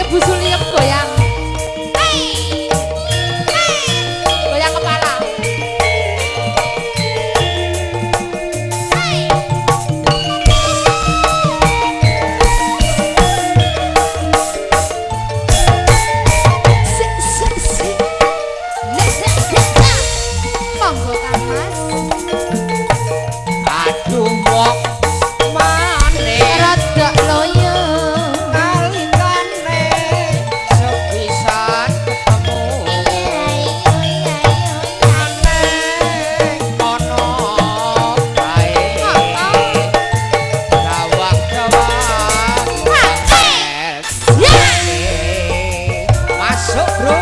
Bu Suliem goyang. Goyang kepala. Monggo Kang Mas. Aduh wong maneh Rada loyo. kalikane sepisan ketemu aneh kono bae gawak-gawak masuk bro.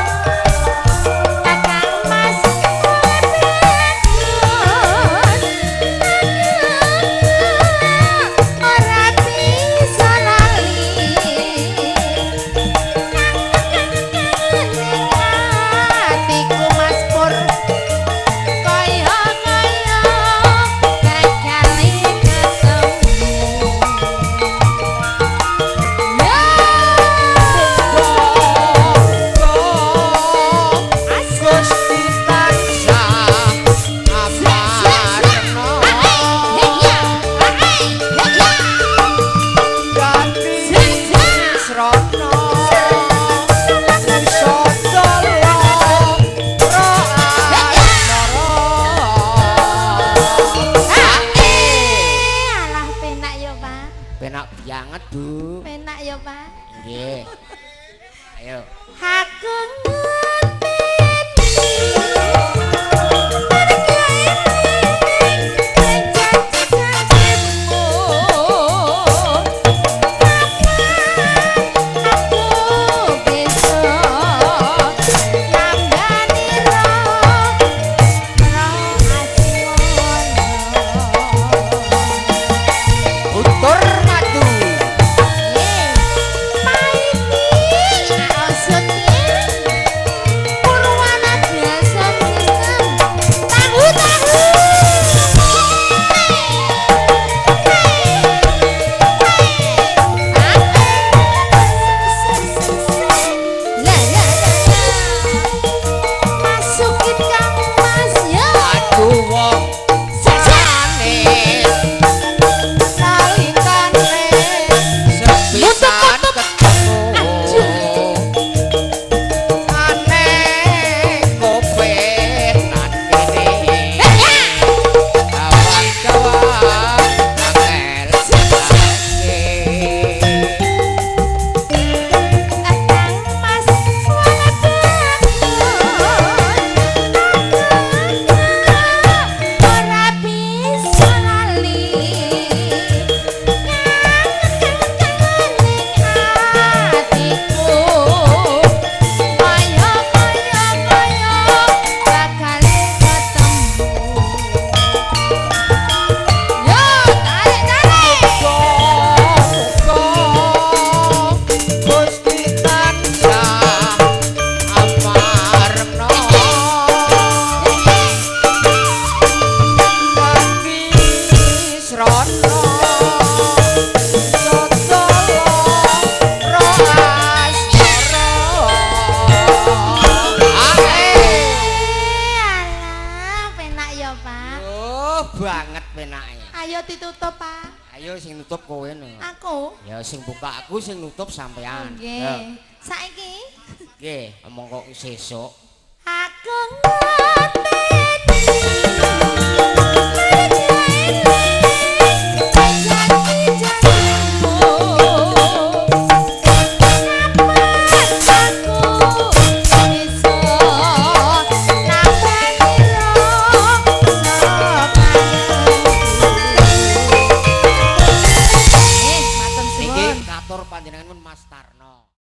Penak banget, Bu. Penak ya, Pak. Nggih. Ayo. Aku Utur madu. Aduh wong maneh kalikane sepisan ketemu aneh kopenan kene gawak-gawak angel lagi. Gusti tansah amarna kanthi srana sotolo roas Penak ya, Pak. oh banget penake. Ayo ditutup, Pak. Ayo sing nutup kowe no. Aku. Ya sing buka aku sing nutup sampean. Ya. Nggih. Saiki Nggih, omong kok sesuk.